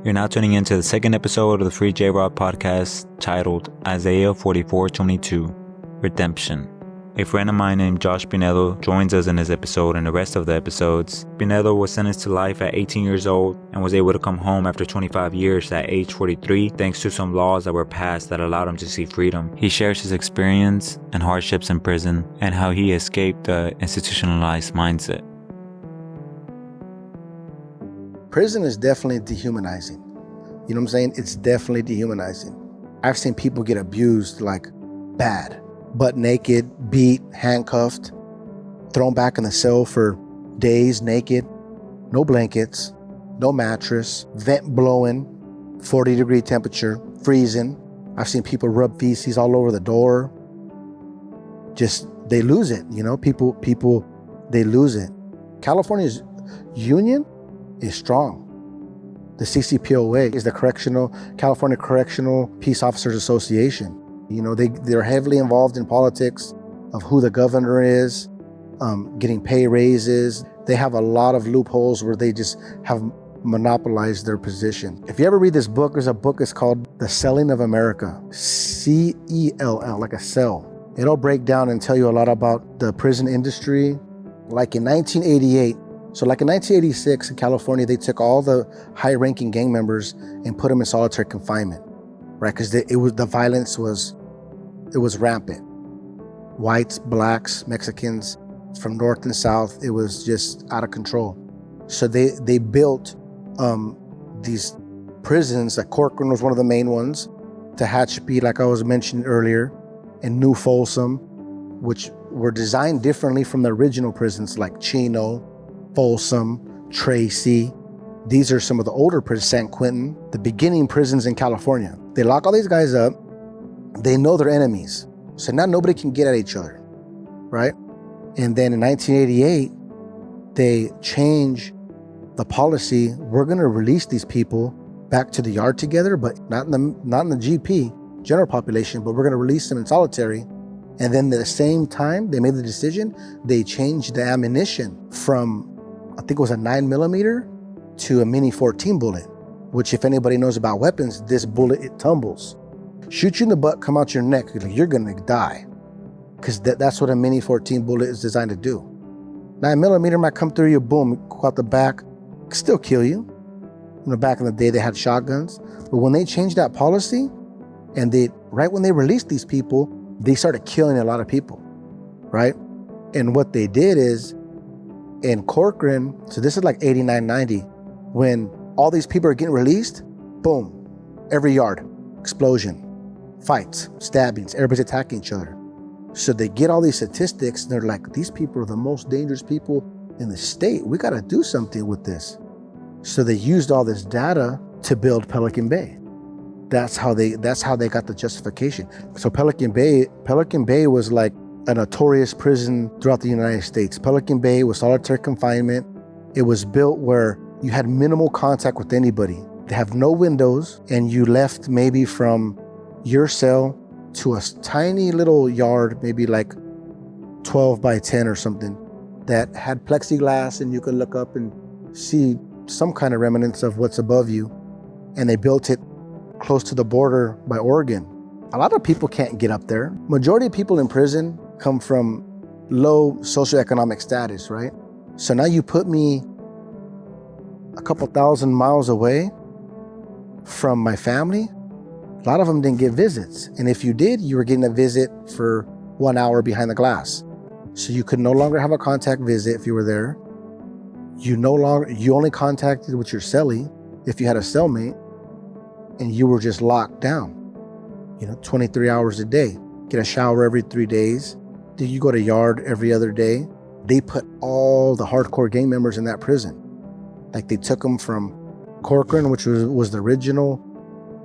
You're now tuning into the second episode of the Free J-Rod podcast titled Isaiah 44:22, Redemption. A friend of mine named Josh Pinedo joins us in this episode and the rest of the episodes. Pinedo was sentenced to life at 18 years old and was able to come home after 25 years at age 43 thanks to some laws that were passed that allowed him to see freedom. He shares his experience and hardships in prison and how he escaped the institutionalized mindset. Prison is definitely dehumanizing. You know what I'm saying? It's definitely dehumanizing. I've seen people get abused like bad. Butt naked, beat, handcuffed, thrown back in the cell for days naked, no blankets, no mattress, vent blowing, 40-degree temperature, freezing. I've seen people rub feces all over the door. Just, they lose it, you know? People, they lose it. California's union is strong. The CCPOA is the California Correctional Peace Officers Association. You know, they're heavily involved in politics of who the governor is, getting pay raises. They have a lot of loopholes where they just have monopolized their position. If you ever read this book, there's a book, it's called The Selling of America, C-E-L-L, like a cell. It'll break down and tell you a lot about the prison industry. Like in 1988, so like in 1986 in California, they took all the high-ranking gang members and put them in solitary confinement, right? Because the violence was rampant. Whites, blacks, Mexicans, from north and south, it was just out of control. So they built these prisons. Like Corcoran was one of the main ones. Tehachapi, like I was mentioning earlier, and New Folsom, which were designed differently from the original prisons like Chino, Folsom, Tracy. These are some of the older prisons, San Quentin, the beginning prisons in California. They lock all these guys up. They know they're enemies. So now nobody can get at each other, right? And then in 1988, they change the policy. We're going to release these people back to the yard together, but not in the GP, general population, but we're going to release them in solitary. And then at the same time, they made the decision, they changed the ammunition from, I think it was a 9mm to a mini 14 bullet, which if anybody knows about weapons, this bullet, it tumbles. Shoot you in the butt, come out your neck, you're gonna die. Because that's what a mini 14 bullet is designed to do. 9mm might come through you, boom, go out the back, still kill you. You know, back in the day, they had shotguns. But when they changed that policy, and right when they released these people, they started killing a lot of people, right? And what they did is, in Corcoran, so this is like 89, 90, when all these people are getting released, boom, every yard, explosion, fights, stabbings, everybody's attacking each other. So they get all these statistics, and they're like, these people are the most dangerous people in the state. We got to do something with this. So they used all this data to build Pelican Bay. That's how they got the justification. So Pelican Bay was like a notorious prison throughout the United States. Pelican Bay was solitary confinement. It was built where you had minimal contact with anybody. They have no windows, and you left maybe from your cell to a tiny little yard, maybe like 12 by 10 or something, that had plexiglass, and you could look up and see some kind of remnants of what's above you. And they built it close to the border by Oregon. A lot of people can't get up there. Majority of people in prison come from low socioeconomic status, right? So now you put me a couple thousand miles away from my family. A lot of them didn't get visits. And if you did, you were getting a visit for 1 hour behind the glass. So you could no longer have a contact visit if you were there. You only contacted with your cellie if you had a cellmate, and you were just locked down, 23 hours a day. Get a shower every 3 days. You go to yard every other day. They put all the hardcore gang members in that prison. Like they took them from Corcoran, which was the original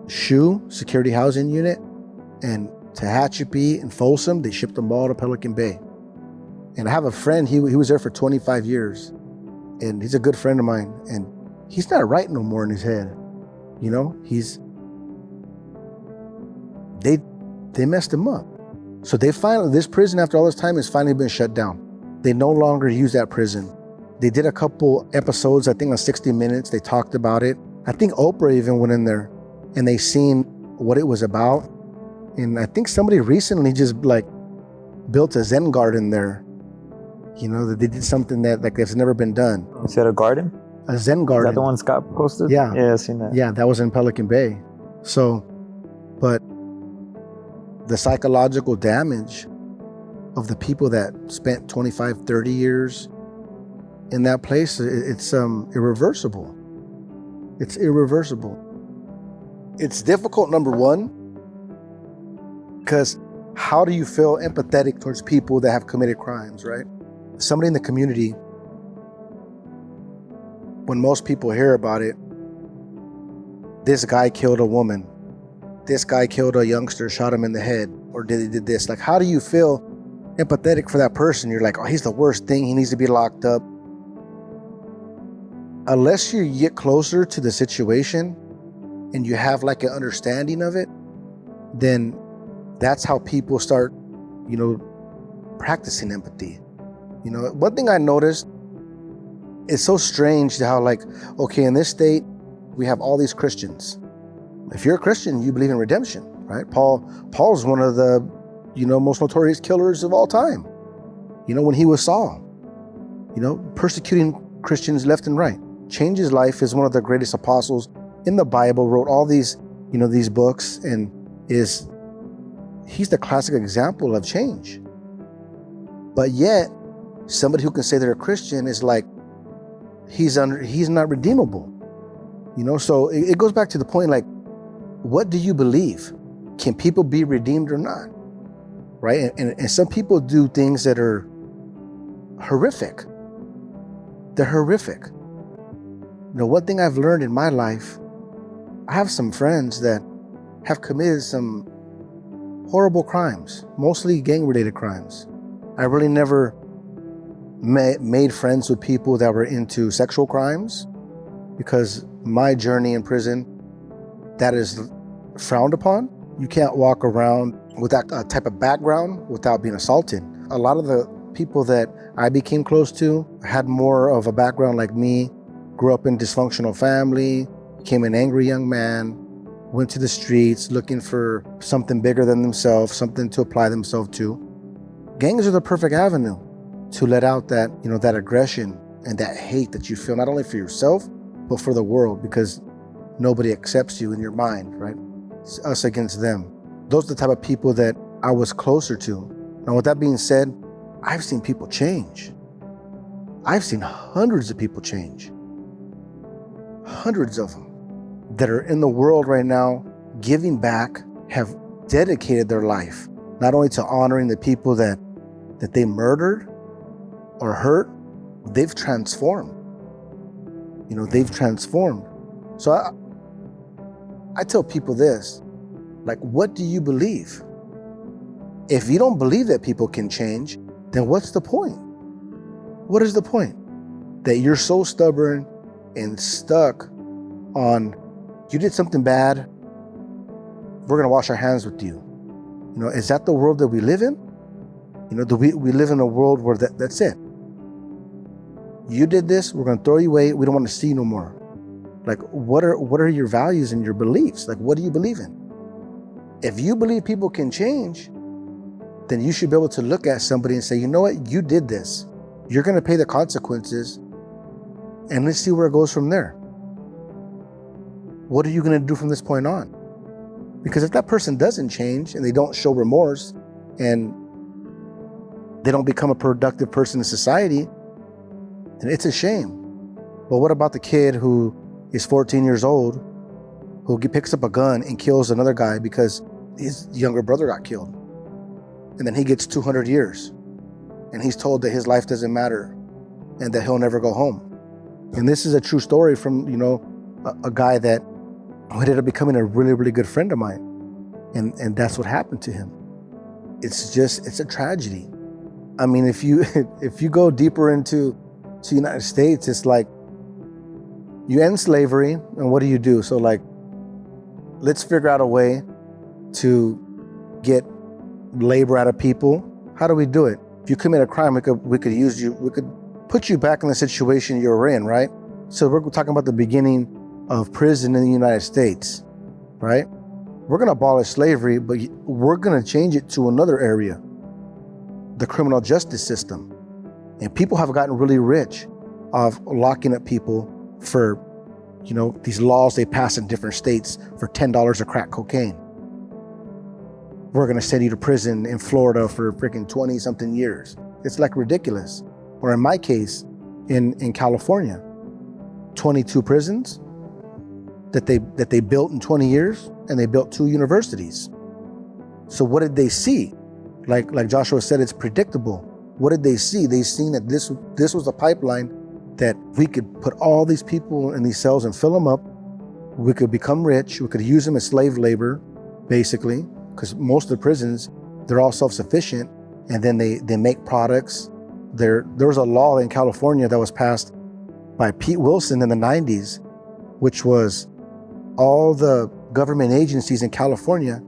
SHU, security housing unit, and Tehachapi and Folsom, they shipped them all to Pelican Bay. And I have a friend, he was there for 25 years, and he's a good friend of mine, and he's not right no more in his head. They messed him up. So this prison after all this time has finally been shut down. They no longer use that prison. They did a couple episodes, I think on 60 Minutes, they talked about it. I think Oprah even went in there and they seen what it was about. And I think somebody recently just like built a Zen garden there. You know, that they did something that like that's never been done. You said a garden? A Zen garden. Is that the one Scott posted? Yeah. Yeah, I've seen that. Yeah, that was in Pelican Bay. So, but the psychological damage of the people that spent 25, 30 years in that place, it's irreversible. It's irreversible. It's difficult, number one, because how do you feel empathetic towards people that have committed crimes, right? Somebody in the community, when most people hear about it, this guy killed a woman, this guy killed a youngster, shot him in the head, or did this. Like, how do you feel empathetic for that person? You're like, oh, he's the worst thing, he needs to be locked up. Unless you get closer to the situation and you have like an understanding of it, then that's how people start, you know, practicing empathy. You know, one thing I noticed, it's so strange how like, okay, in this state, we have all these Christians. If you're a Christian, you believe in redemption, right? Paul's one of the, you know, most notorious killers of all time. You know, when he was Saul, you know, persecuting Christians left and right. Changed his life, is one of the greatest apostles in the Bible, wrote all these, you know, these books, and he's the classic example of change. But yet, somebody who can say they're a Christian is like, he's not redeemable. You know, so it goes back to the point, like, what do you believe? Can people be redeemed or not? Right? And some people do things that are horrific. They're horrific. You know, one thing I've learned in my life, I have some friends that have committed some horrible crimes, mostly gang-related crimes. I really never made friends with people that were into sexual crimes, because my journey in prison, that is frowned upon. You can't walk around with that type of background without being assaulted. A lot of the people that I became close to had more of a background like me, grew up in a dysfunctional family, became an angry young man, went to the streets looking for something bigger than themselves, something to apply themselves to. Gangs are the perfect avenue to let out that, you know, that aggression and that hate that you feel, not only for yourself, but for the world, because nobody accepts you in your mind, right? It's us against them. Those are the type of people that I was closer to. Now, with that being said, I've seen people change. I've seen hundreds of people change. Hundreds of them that are in the world right now, giving back, have dedicated their life, not only to honoring the people that they murdered or hurt, they've transformed. You know, they've transformed. So I tell people this, like, what do you believe? If you don't believe that people can change, then what's the point? What is the point? That you're so stubborn and stuck on, you did something bad, we're gonna wash our hands with you. You know, is that the world that we live in? You know, do we live in a world where that's it? You did this, we're gonna throw you away, we don't want to see you no more. Like, what are your values and your beliefs? Like, what do you believe in? If you believe people can change, then you should be able to look at somebody and say, you know what, you did this. You're gonna pay the consequences, and let's see where it goes from there. What are you gonna do from this point on? Because if that person doesn't change and they don't show remorse and they don't become a productive person in society, then it's a shame. But what about the kid who is 14 years old, who picks up a gun and kills another guy because his younger brother got killed? And then he gets 200 years and he's told that his life doesn't matter and that he'll never go home. And this is a true story from, you know, a guy that ended up becoming a really, really good friend of mine. And that's what happened to him. It's a tragedy. I mean, if you go deeper into the United States, it's like you end slavery, and what do? So like, let's figure out a way to get labor out of people. How do we do it? If you commit a crime, we could use you, we could put you back in the situation you were in, right? So we're talking about the beginning of prison in the United States, right? We're going to abolish slavery, but we're going to change it to another area, the criminal justice system. And people have gotten really rich of locking up people for, these laws they pass in different states for $10 of crack cocaine. We're going to send you to prison in Florida for freaking 20 something years. It's like ridiculous. Or in my case, in California, 22 prisons that they built in 20 years, and they built 2 universities. So what did they see? Like Joshua said, it's predictable. What did they see? They seen that this was a pipeline that we could put all these people in these cells and fill them up. We could become rich. We could use them as slave labor, basically, because most of the prisons, they're all self-sufficient, and then they make products. There was a law in California that was passed by Pete Wilson in the 90s, which was all the government agencies in California,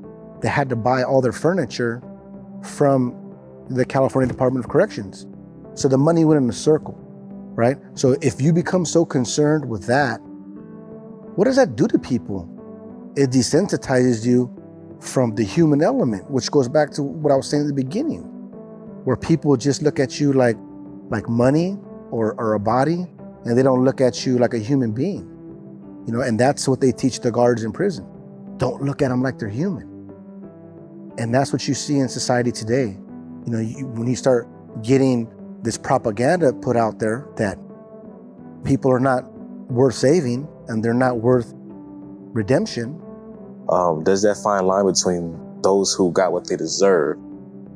they had to buy all their furniture from the California Department of Corrections. So the money went in a circle, right? So if you become so concerned with that, what does that do to people? It desensitizes you from the human element, which goes back to what I was saying at the beginning, where people just look at you like money or a body, and they don't look at you like a human being. And that's what they teach the guards in prison. Don't look at them like they're human. And that's what you see in society today. When you start getting this propaganda put out there that people are not worth saving and they're not worth redemption. There's that fine line between those who got what they deserve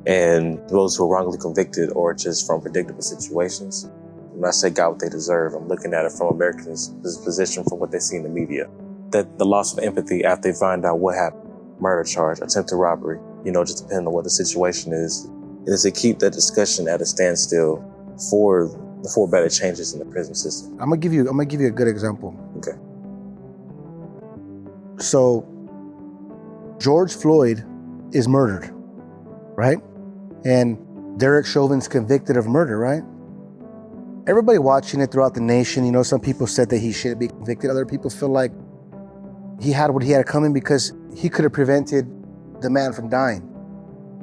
and those who are wrongly convicted or just from predictable situations. When I say got what they deserve, I'm looking at it from Americans' position from what they see in the media. That the loss of empathy after they find out what happened, murder charge, attempted robbery, just depending on what the situation is to keep that discussion at a standstill for better changes in the prison system. I'm gonna give you a good example. Okay. So George Floyd is murdered, right? And Derek Chauvin's convicted of murder, right? Everybody watching it throughout the nation, some people said that he shouldn't be convicted. Other people feel like he had what he had coming because he could have prevented the man from dying.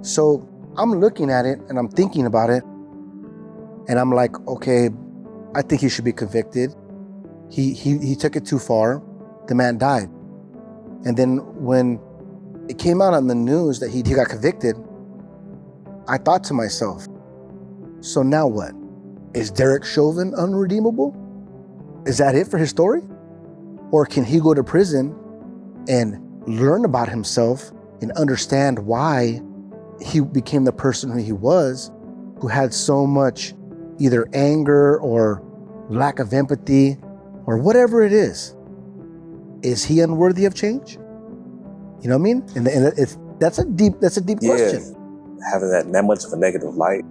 So I'm looking at it and I'm thinking about it, and I'm like, okay, I think he should be convicted. He took it too far. The man died. And then when it came out on the news that he got convicted, I thought to myself, so now what? Is Derek Chauvin unredeemable? Is that it for his story? Or can he go to prison and learn about himself and understand why he became the person who he was, who had so much either anger or lack of empathy or whatever it is? Is he unworthy of change? You know what I mean? And that's a deep question. Having that much of a negative light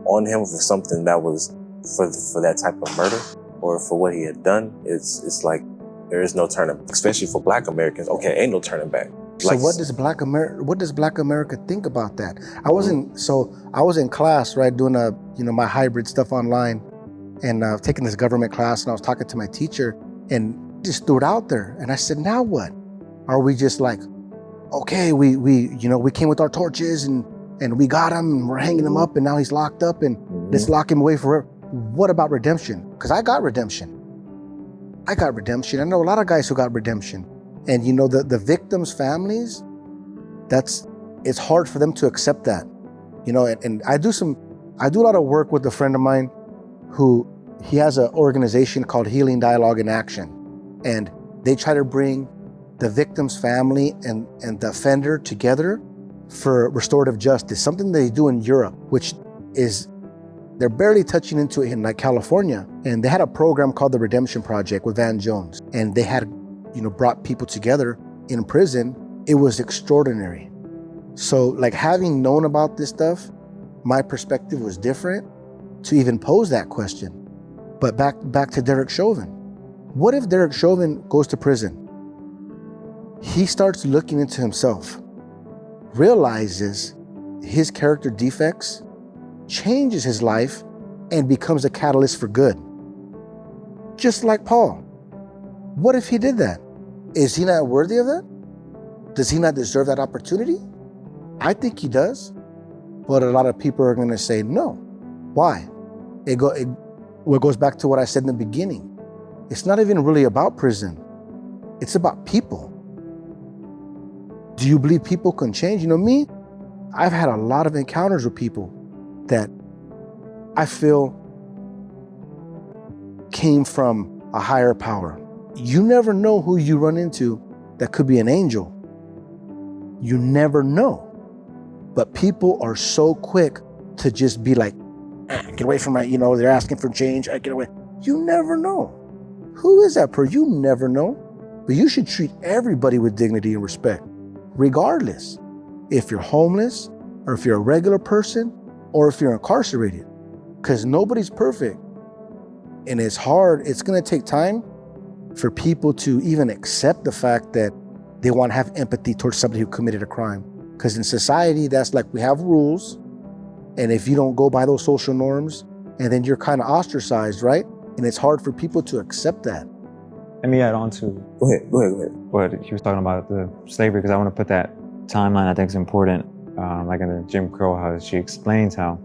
on him for something that was for that type of murder or for what he had done, it's like there is no turning, especially for Black Americans. Okay, ain't no turning back. So what does Black America think about that? I was in class, right, doing my hybrid stuff online, and taking this government class, and I was talking to my teacher, and just threw it out there, and I said, now what? Are we just like, okay, we came with our torches and we got him and we're hanging him up and now he's locked up and let's lock him away forever? What about redemption? Because I got redemption. I know a lot of guys who got redemption. And the victims' families, it's hard for them to accept that. And I do a lot of work with a friend of mine who, he has an organization called Healing Dialogue in Action. And they try to bring the victim's family and the offender together for restorative justice, something they do in Europe, which is, they're barely touching into it in like California. And they had a program called the Redemption Project with Van Jones. And they had, brought people together in prison. It was extraordinary. So like, having known about this stuff, my perspective was different to even pose that question. But back to Derek Chauvin. What if Derek Chauvin goes to prison? He starts looking into himself, realizes his character defects, changes his life, and becomes a catalyst for good. Just like Paul. What if he did that? Is he not worthy of that? Does he not deserve that opportunity? I think he does. But a lot of people are going to say no. Why? It goes back to what I said in the beginning. It's not even really about prison. It's about people. Do you believe people can change? You know me, I've had a lot of encounters with people that I feel came from a higher power. You never know who you run into that could be an angel. You never know. But people are so quick to just be like, get away from my, they're asking for change, get away. You never know. Who is that person? You never know. But you should treat everybody with dignity and respect, regardless if you're homeless or if you're a regular person or if you're incarcerated, because nobody's perfect. And it's hard. It's going to take time for people to even accept the fact that they want to have empathy towards somebody who committed a crime. Because in society, that's like we have rules. And if you don't go by those social norms, and then you're kind of ostracized, right? And it's hard for people to accept that. Let me add on to Go ahead. what he was talking about, the slavery, because I want to put that timeline, I think is important. Like in the Jim Crow, how she explains how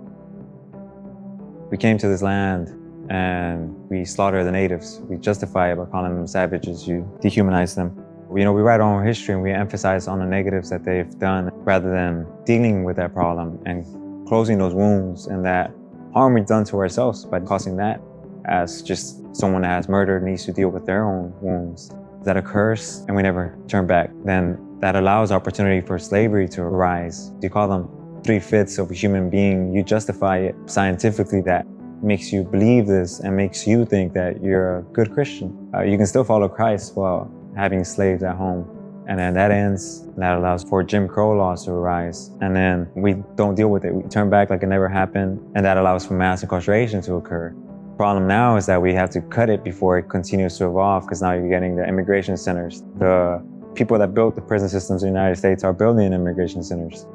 we came to this land and we slaughter the natives. We justify it by calling them savages. You dehumanize them. We write our own history and we emphasize on the negatives that they've done rather than dealing with that problem and closing those wounds and that harm we've done to ourselves by causing that as just someone that has murdered needs to deal with their own wounds. That occurs and we never turn back. Then that allows opportunity for slavery to arise. You call them 3/5 of a human being. You justify it scientifically. That makes you believe this and makes you think that you're a good Christian. You can still follow Christ while having slaves at home. And then that ends, and that allows for Jim Crow laws to arise. And then we don't deal with it. We turn back like it never happened. And that allows for mass incarceration to occur. The problem now is that we have to cut it before it continues to evolve, because now you're getting the immigration centers. The people that built the prison systems in the United States are building immigration centers.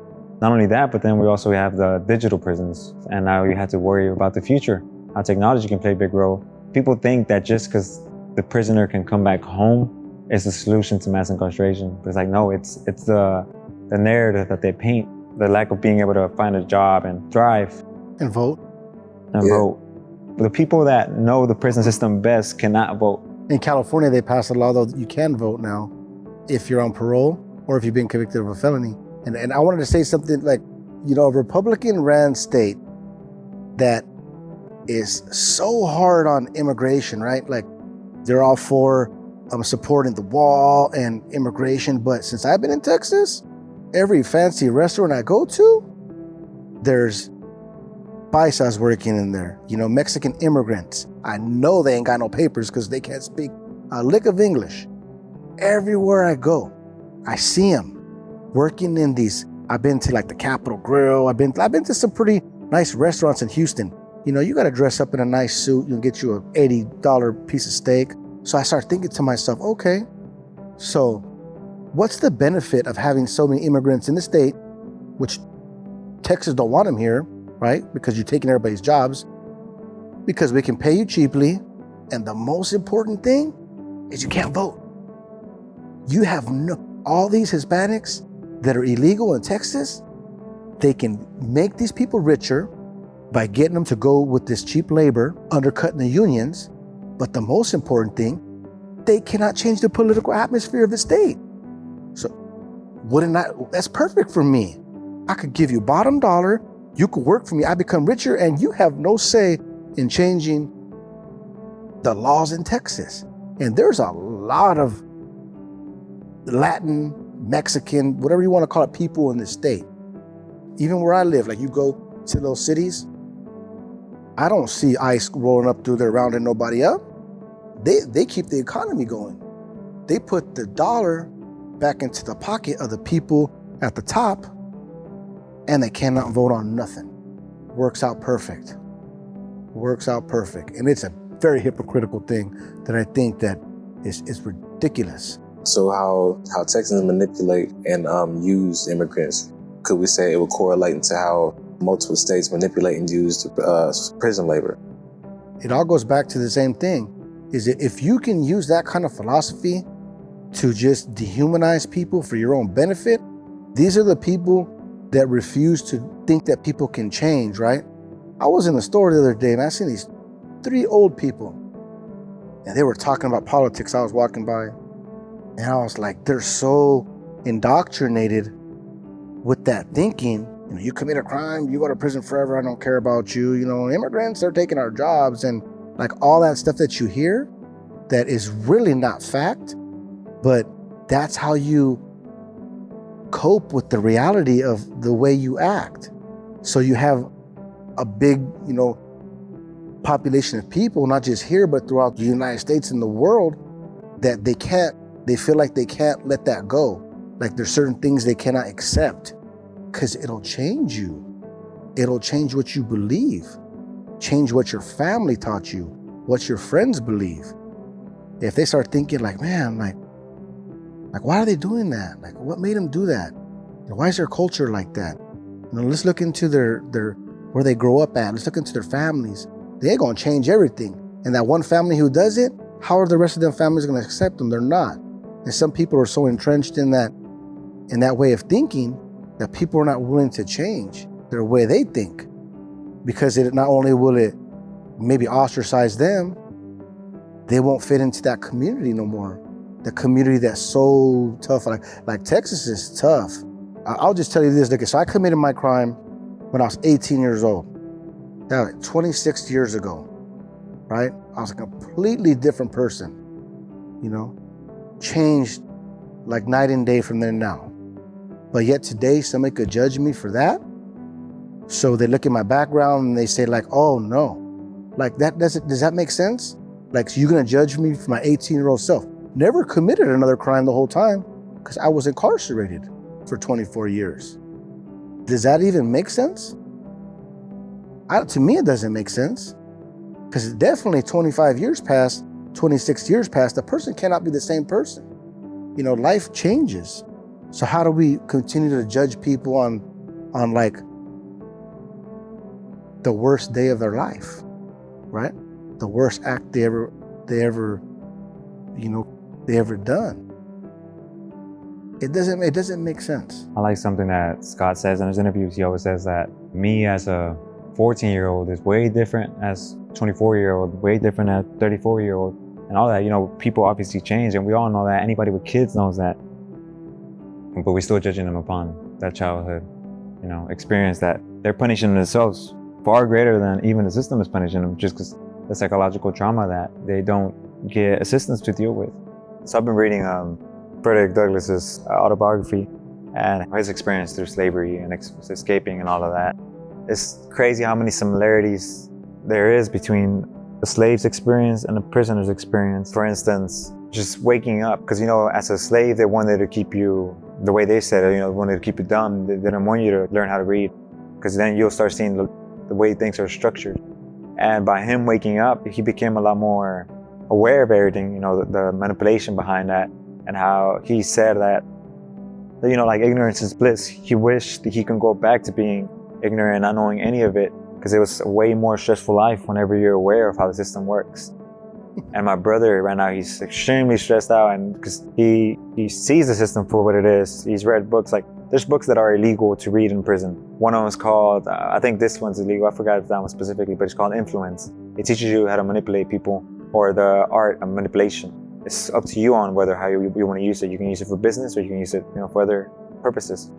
Not only that, but then we also have the digital prisons. And now you have to worry about the future, how technology can play a big role. People think that just because the prisoner can come back home is the solution to mass incarceration. But it's like, no, it's the narrative that they paint, the lack of being able to find a job and thrive. And vote. Vote. The people that know the prison system best cannot vote. In California, they passed a law that you can vote now if you're on parole or if you've been convicted of a felony. And I wanted to say something like, a Republican-ran state that is so hard on immigration, right? Like, they're all for supporting the wall and immigration. But since I've been in Texas, every fancy restaurant I go to, there's paisas working in there, Mexican immigrants. I know they ain't got no papers because they can't speak a lick of English. Everywhere I go, I see them working in these. I've been to like the Capitol Grill. I've been to some pretty nice restaurants in Houston. You got to dress up in a nice suit. You can get you an $80 piece of steak. So I start thinking to myself, okay, so what's the benefit of having so many immigrants in the state, which Texas don't want them here, right? Because you're taking everybody's jobs, because we can pay you cheaply. And the most important thing is you can't vote. You have all these Hispanics that are illegal in Texas, they can make these people richer by getting them to go with this cheap labor, undercutting the unions. But the most important thing, they cannot change the political atmosphere of the state. So that's perfect for me. I could give you bottom dollar, you could work for me, I become richer, and you have no say in changing the laws in Texas. And there's a lot of Latin, Mexican, whatever you want to call it, people in this state. Even where I live, like you go to those cities, I don't see ICE rolling up through there rounding nobody up. They keep the economy going. They put the dollar back into the pocket of the people at the top, and they cannot vote on nothing. Works out perfect. And it's a very hypocritical thing that I think that is ridiculous. So how Texans manipulate and use immigrants, could we say it would correlate into how multiple states manipulate and use prison labor? It all goes back to the same thing. is that if you can use that kind of philosophy to just dehumanize people for your own benefit, these are the people that refuse to think that people can change, right? I was in the store the other day and I seen these 3 old people and they were talking about politics. I was walking by and I was like, they're so indoctrinated with that thinking. You know, you commit a crime, you go to prison forever, I don't care about you. You know, immigrants are taking our jobs, and like all that stuff that you hear that is really not fact, but that's how you cope with the reality of the way you act. So you have a big, you know, population of people, not just here, but throughout the United States and the world, that they feel like they can't let that go. Like there's certain things they cannot accept because it'll change you. It'll change what you believe, change what your family taught you, what your friends believe. If they start thinking like, man, like why are they doing that? Like what made them do that? Why is their culture like that? You know, let's look into their where they grow up at. Let's look into their families. They're gonna change everything. And that one family who does it, how are the rest of them families gonna accept them? They're not. And some people are so entrenched in that way of thinking that people are not willing to change their way they think, because it not only will it maybe ostracize them, they won't fit into that community no more. The community that's so tough, like Texas is tough. I'll just tell you this, so I committed my crime when I was 18 years old. That was 26 years ago, right? I was a completely different person, you know, changed like night and day from then now. But yet today, somebody could judge me for that. So they look at my background and they say like, oh no, like does that make sense? Like, so you're gonna judge me for my 18-year-old self. Never committed another crime the whole time because I was incarcerated for 24 years. Does that even make sense? To me, it doesn't make sense, because definitely 25 years past, 26 years past, the person cannot be the same person. You know, life changes. So how do we continue to judge people on like the worst day of their life, right? The worst act they ever done. It doesn't make sense. I like something that Scott says in his interviews. He always says that me as a 14-year-old is way different as 24-year-old, way different as 34-year-old, and all that. You know, people obviously change, and we all know that. Anybody with kids knows that. But we're still judging them upon that childhood, you know, experience that they're punishing themselves far greater than even the system is punishing them, just because the psychological trauma that they don't get assistance to deal with. So I've been reading Frederick Douglass's autobiography and his experience through slavery and escaping and all of that. It's crazy how many similarities there is between the slave's experience and the prisoner's experience. For instance, just waking up, because, you know, as a slave, they wanted to keep you, the way they said it, you know, they wanted to keep you dumb. They didn't want you to learn how to read, because then you'll start seeing the way things are structured. And by him waking up, he became a lot more aware of everything, you know, the manipulation behind that, and how he said that, you know, like ignorance is bliss. He wished he could go back to being ignorant and not knowing any of it, because it was a way more stressful life whenever you're aware of how the system works. And my brother right now, he's extremely stressed out, and because he sees the system for what it is. He's read books, like there's books that are illegal to read in prison. One of them is called, I think this one's illegal, I forgot that one specifically, but it's called Influence. It teaches you how to manipulate people, or the art of manipulation. It's up to you on whether how you want to use it. You can use it for business, or you can use it, you know, for other purposes.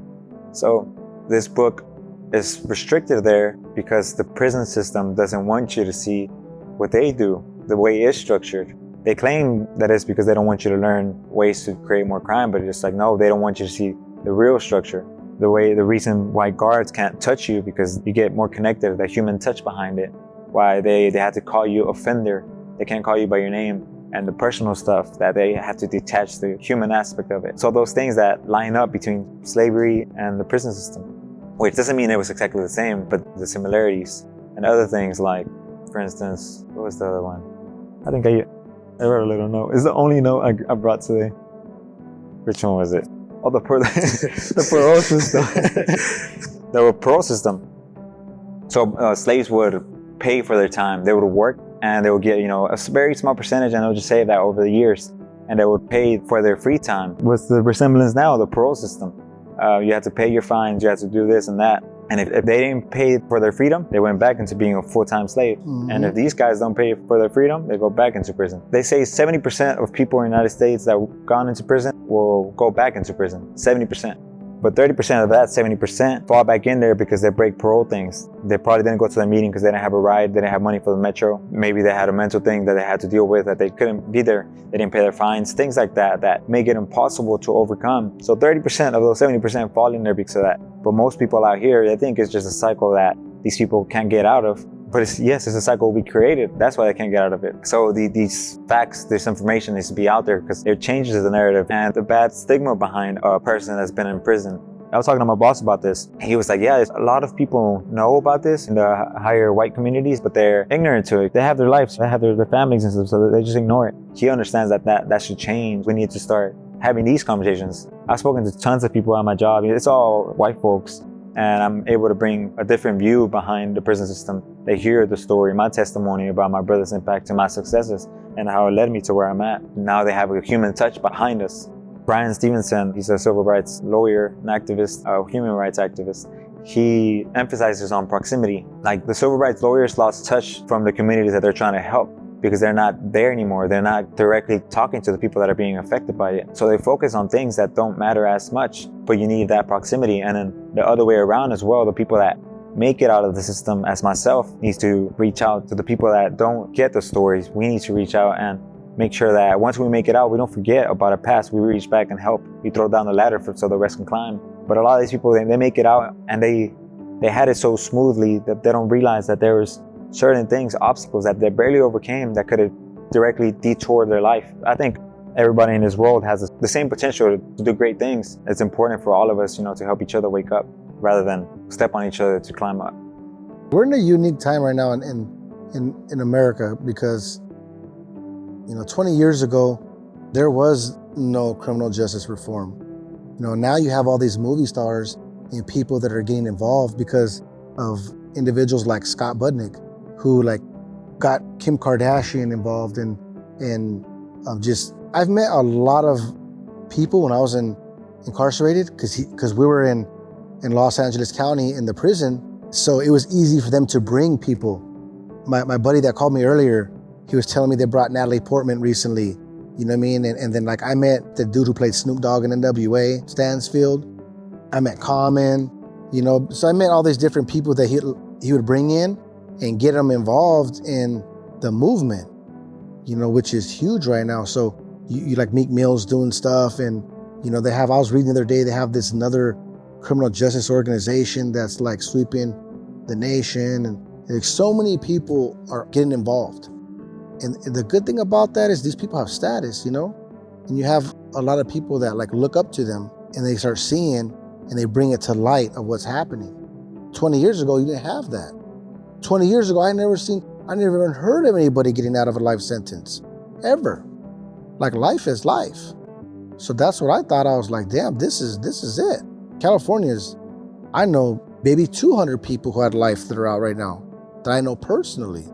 So this book is restricted there because the prison system doesn't want you to see what they do, the way it's structured. They claim that it's because they don't want you to learn ways to create more crime, but it's like, no, they don't want you to see the real structure. The reason why guards can't touch you, because you get more connected, that human touch behind it. Why they have to call you offender. They can't call you by your name. And the personal stuff, that they have to detach the human aspect of it. So those things that line up between slavery and the prison system, which doesn't mean it was exactly the same, but the similarities. And other things like, for instance, what was the other one? I think I wrote a little note. It's the only note I brought today. Which one was it? Oh, the parole system. The parole system. So slaves would pay for their time. They would work and they would get, a very small percentage, and they'll just save that over the years, and they would pay for their free time. What's the resemblance now? The parole system. You had to pay your fines, you had to do this and that. And if they didn't pay for their freedom, they went back into being a full-time slave. Mm-hmm. And if these guys don't pay for their freedom, they go back into prison. They say 70% of people in the United States that have gone into prison will go back into prison, 70%. But 30% of that 70% fall back in there because they break parole things. They probably didn't go to the meeting because they didn't have a ride, they didn't have money for the metro. Maybe they had a mental thing that they had to deal with, that they couldn't be there. They didn't pay their fines, things like that, that make it impossible to overcome. So 30% of those 70% fall in there because of that. But most people out here, they think it's just a cycle that these people can't get out of. But it's a cycle we created. That's why they can't get out of it. So these facts, this information needs to be out there because it changes the narrative and the bad stigma behind a person that's been in prison. I was talking to my boss about this. He was like, yeah, a lot of people know about this in the higher white communities, but they're ignorant to it. They have their lives, they have their families and stuff, so they just ignore it. He understands that should change. We need to start having these conversations. I've spoken to tons of people at my job. It's all white folks. And I'm able to bring a different view behind the prison system. They hear the story, my testimony about my brother's impact and my successes and how it led me to where I'm at. Now they have a human touch behind us. Brian Stevenson, he's a civil rights lawyer, an activist, a human rights activist. He emphasizes on proximity. Like the civil rights lawyers lost touch from the communities that they're trying to help because they're not there anymore. They're not directly talking to the people that are being affected by it. So they focus on things that don't matter as much, but you need that proximity. And then the other way around as well, the people that make it out of the system, as myself, needs to reach out to the people that don't get the stories. We need to reach out and make sure that once we make it out, we don't forget about our past. We reach back and help. We throw down the ladder so the rest can climb. But a lot of these people, they make it out and they had it so smoothly that they don't realize that there was certain things, obstacles that they barely overcame that could have directly detoured their life. I think everybody in this world has the same potential to do great things. It's important for all of us, to help each other wake up rather than step on each other to climb up. We're in a unique time right now in America because 20 years ago, there was no criminal justice reform. Now you have all these movie stars and people that are getting involved because of individuals like Scott Budnick, who got Kim Kardashian involved and I've met a lot of people when I was incarcerated because we were in Los Angeles County in the prison, so it was easy for them to bring people. My buddy that called me earlier, he was telling me they brought Natalie Portman recently, you know what I mean? And then I met the dude who played Snoop Dogg in NWA, Stansfield. I met Common, so I met all these different people that he would bring in and get them involved in the movement, which is huge right now. So you like Meek Mill's doing stuff and, they have, I was reading the other day, they have this another criminal justice organization that's sweeping the nation and so many people are getting involved. And the good thing about that is these people have status, and you have a lot of people that look up to them and they start seeing and they bring it to light of what's happening. 20 years ago, you didn't have that. 20 years ago, I never even heard of anybody getting out of a life sentence, ever. Life is life. So that's what I thought. I was like, damn, this is it. California's, I know maybe 200 people who had life that are out right now that I know personally,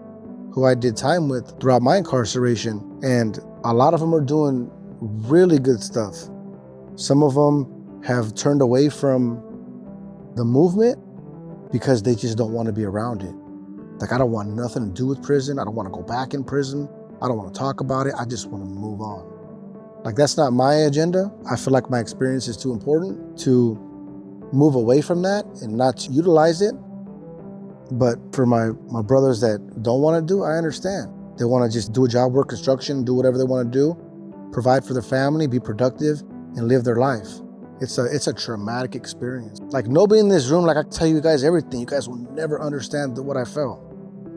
who I did time with throughout my incarceration. And a lot of them are doing really good stuff. Some of them have turned away from the movement because they just don't want to be around it. I don't want nothing to do with prison. I don't want to go back in prison. I don't want to talk about it. I just want to move on. That's not my agenda. I feel like my experience is too important to move away from that and not to utilize it. But for my brothers that don't want to do, I understand. They want to just do a job, work construction, do whatever they want to do, provide for their family, be productive, and live their life. It's a traumatic experience. Nobody in this room, I can tell you guys everything. You guys will never understand what I felt.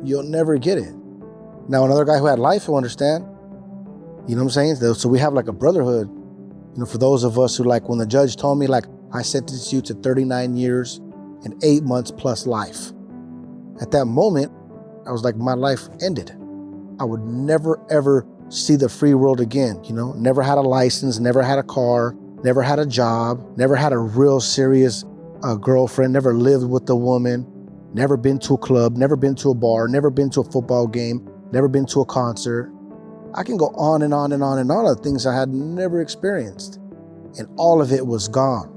You'll never get it. Now, another guy who had life will understand. You know what I'm saying? So we have a brotherhood. For those of us who when the judge told me I sentenced you to 39 years and 8 months plus life. At that moment, I was my life ended. I would never, ever see the free world again. Never had a license, never had a car, never had a job, never had a real serious girlfriend, never lived with a woman, never been to a club, never been to a bar, never been to a football game, never been to a concert. I can go on and on and on and on of things I had never experienced. And all of it was gone.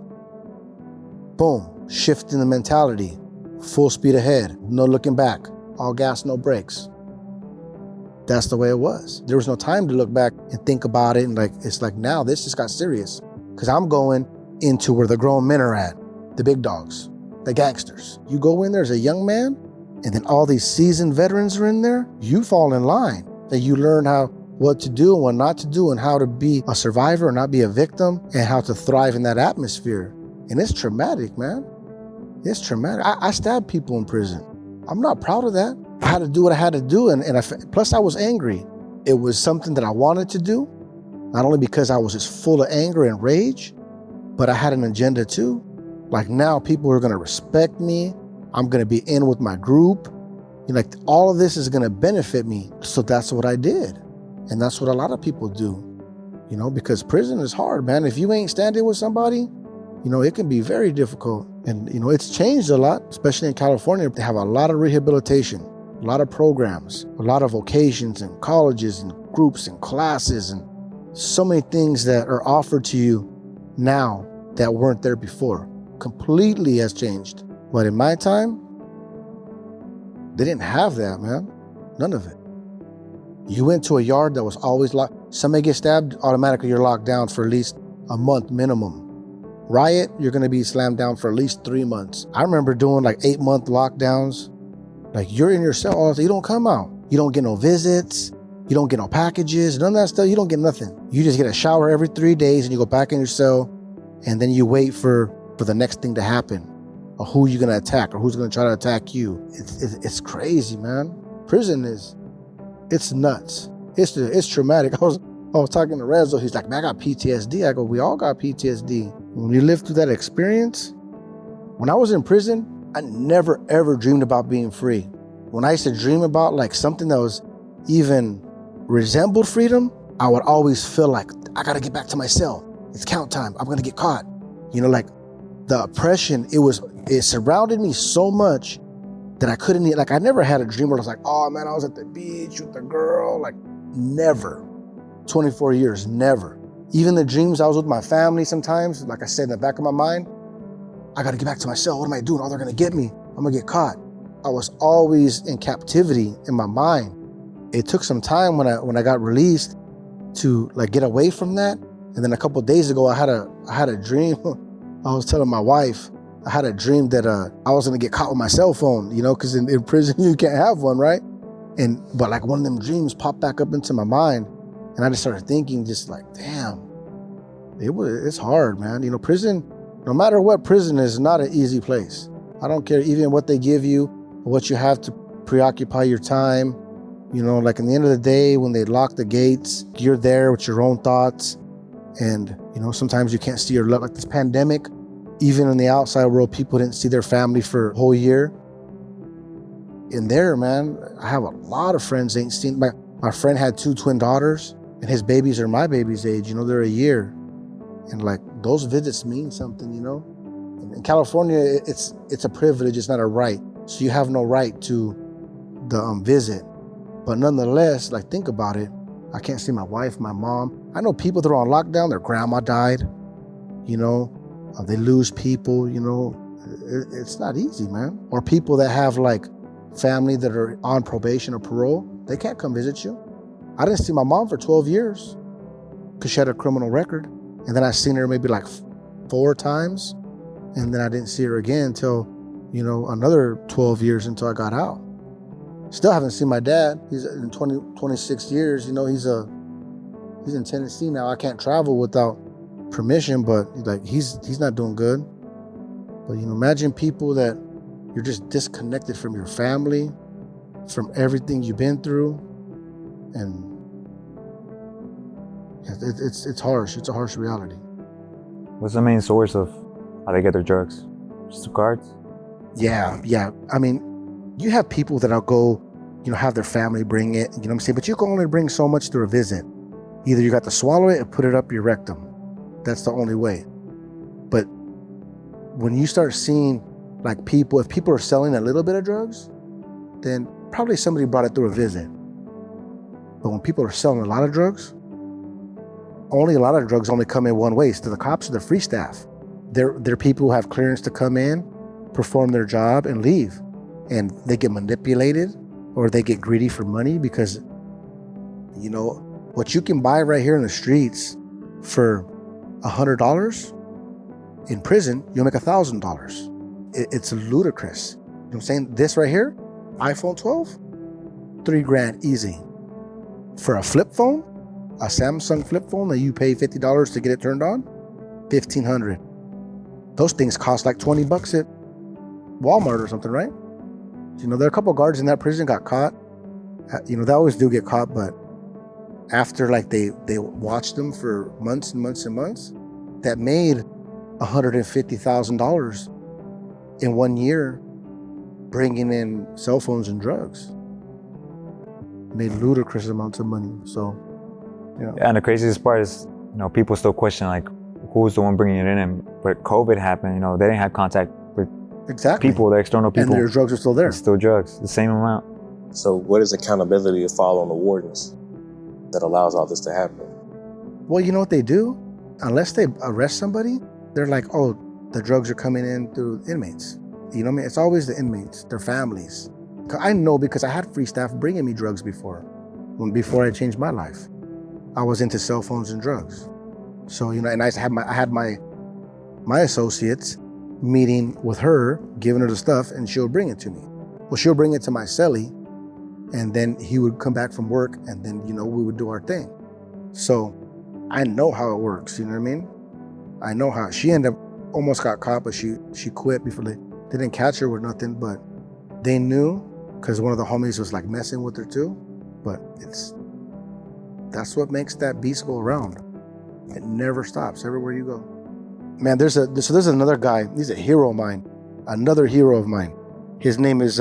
Boom, shift in the mentality. Full speed ahead, no looking back. All gas, no brakes. That's the way it was. There was no time to look back and think about it. And it's like now this just got serious. Because I'm going into where the grown men are at, the big dogs, the gangsters. You go in there as a young man, and then all these seasoned veterans are in there. You fall in line. And you learn what to do and what not to do, and how to be a survivor and not be a victim, and how to thrive in that atmosphere. And it's traumatic, man. It's traumatic. I stabbed people in prison. I'm not proud of that. I had to do what I had to do, plus I was angry. It was something that I wanted to do, not only because I was just full of anger and rage, but I had an agenda too. Like now people are gonna respect me. I'm gonna be in with my group. All of this is gonna benefit me. So that's what I did. And that's what a lot of people do, because prison is hard, man. If you ain't standing with somebody, it can be very difficult. And, it's changed a lot, especially in California. They have a lot of rehabilitation, a lot of programs, a lot of occasions and colleges and groups and classes, and so many things that are offered to you now that weren't there before. Completely has changed. But in my time, they didn't have that, man. None of it. You went to a yard that was always locked. Somebody gets stabbed, automatically you're locked down for at least a month minimum. Riot, you're gonna be slammed down for at least 3 months. I remember doing 8-month lockdowns. You're in your cell all day, you don't come out. You don't get no visits, you don't get no packages, none of that stuff, you don't get nothing. You just get a shower every 3 days and you go back in your cell, and then you wait for the next thing to happen, or who you're gonna attack, or who's gonna try to attack you. It's crazy, man. Prison it's nuts. It's traumatic. I was talking to Rezo, he's like, man, I got PTSD. I go, we all got PTSD. When you live through that experience, when I was in prison, I never ever dreamed about being free. When I used to dream about something that was even resembled freedom, I would always feel like, I gotta get back to my cell. It's count time. I'm gonna get caught. The oppression, it surrounded me so much that I couldn't, I never had a dream where I was like, oh man, I was at the beach with the girl. Never. 24 years, never. Even the dreams I was with my family sometimes, like I said, in the back of my mind, I gotta get back to my cell. What am I doing? Oh, they're gonna get me. I'm gonna get caught. I was always in captivity in my mind. It took some time when I got released to get away from that. And then a couple of days ago, I had a dream. I was telling my wife, I had a dream that I was gonna get caught with my cell phone, because in prison you can't have one, right? But one of them dreams popped back up into my mind, and I just started thinking, damn, it's hard, man. Prison, no matter what, prison is not an easy place. I don't care even what they give you, or what you have to preoccupy your time. In the end of the day, when they lock the gates, you're there with your own thoughts, and sometimes you can't see your love. This pandemic, even in the outside world, people didn't see their family for a whole year. In there, man, I have a lot of friends ain't seen. My friend had 2 twin daughters, and his babies are my baby's age. They're a year, and those visits mean something. In California, it's a privilege, it's not a right. So you have no right to the visit, but nonetheless, think about it. I can't see my wife, my mom. I know people that are on lockdown. Their grandma died. They lose people. It's not easy, man. Or people that have family that are on probation or parole, they can't come visit you. I didn't see my mom for 12 years because she had a criminal record. And then I seen her maybe 4 times. And then I didn't see her again until, another 12 years until I got out. Still haven't seen my dad. He's in 26 years. He's in Tennessee now. I can't travel without permission, but he's not doing good. But imagine people that you're just disconnected from your family, from everything you've been through, and it's harsh. It's a harsh reality. What's the main source of how they get their drugs? Just the cards? Yeah. I mean, you have people that'll go, have their family bring it, you know what I'm saying? But you can only bring so much through a visit. Either you got to swallow it or put it up your rectum. That's the only way. But when you start seeing if people are selling a little bit of drugs, then probably somebody brought it through a visit. But when people are selling a lot of drugs, only a lot of drugs only come in one way. It's to the cops or the free staff. They're people who have clearance to come in, perform their job, and leave. And they get manipulated or they get greedy for money because, you know, what you can buy right here in the streets for $100, in prison, you'll make $1,000. It's ludicrous. You know what I'm saying? This right here, iPhone 12, $3,000 easy. For a flip phone, a Samsung flip phone that you pay $50 to get it turned on, $1,500. Those things cost like $20 at Walmart or something, right? You know, there are a couple of guards in that prison got caught. You know, they always do get caught, but after like they watched them for months and months and months, that made $150,000 in 1 year, bringing in cell phones and drugs. Made ludicrous amounts of money. So, yeah. And the craziest part is, you know, people still question like, who's the one bringing it in? And but COVID happened, you know, they didn't have contact with people, the external people. And their drugs are still there. It's still drugs, the same amount. So what is accountability to fall on the wardens that allows all this to happen? Well, you know what they do? Unless they arrest somebody, they're like, oh, the drugs are coming in through inmates. You know what I mean? It's always the inmates, their families. I know because I had free staff bringing me drugs before I changed my life. I was into cell phones and drugs. So, you know, and I had my associates meeting with her, giving her the stuff, and she'll bring it to me. Well, she'll bring it to my cellie, and then he would come back from work, and then, you know, we would do our thing. So I know how it works, you know what I mean? I know how. She ended up, almost got caught, but she quit before they didn't catch her with nothing, but they knew because one of the homies was like messing with her too. But that's what makes that beast go around. It never stops everywhere you go. Man, there's another guy. He's a hero of mine. Another hero of mine. His name is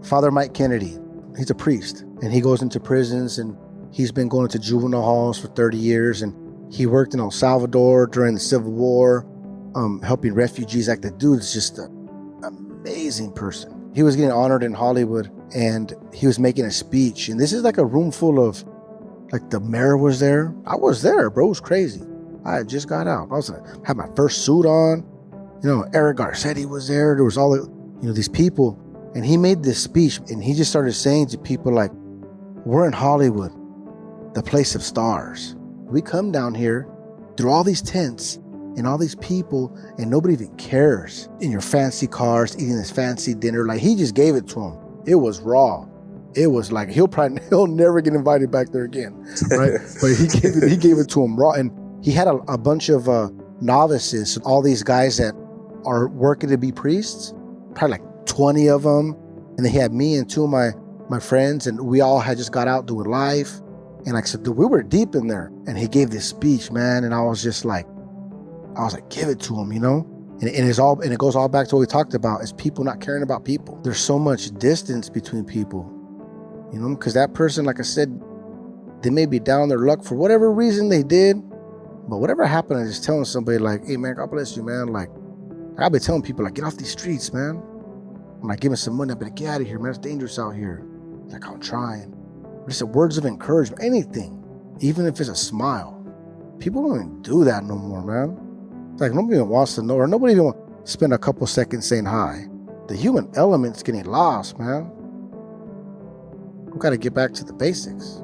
Father Mike Kennedy. He's a priest, and he goes into prisons, and he's been going to juvenile halls for 30 years, and he worked in El Salvador during the Civil War, helping refugees. Like, the dude's just an amazing person. He was getting honored in Hollywood, and he was making a speech, and this is like a room full of, like, the mayor was there. I was there, bro. It was crazy. I had just got out. Had my first suit on. You know, Eric Garcetti was there. There was all the, you know, these people, and he made this speech, and he just started saying to people like, we're in Hollywood, the place of stars. We come down here through all these tents and all these people, and nobody even cares. In your fancy cars, eating this fancy dinner. Like, he just gave it to him. It was raw. It was like, he'll never get invited back there again, right? But he gave it to him raw. And he had a bunch of novices, all these guys that are working to be priests, probably like 20 of them. And then he had me and two of my friends, and we all had just got out doing life. And like I said, dude, we were deep in there. And he gave this speech, man, and I was like, give it to him, you know? And it goes all back to what we talked about, is people not caring about people. There's so much distance between people, you know, because that person, like I said, they may be down their luck for whatever reason they did, but whatever happened, I just telling somebody like, hey man, God bless you, man. Like, I'll be telling people like, get off these streets, man. I'm like, give me some money. I'll be like, get out of here, man. It's dangerous out here. Like, I'm trying. Just words of encouragement, anything, even if it's a smile. People don't even do that no more, man. It's like nobody even wants to know, or nobody even wants to spend a couple seconds saying hi. The human element's getting lost, man. We got to get back to the basics.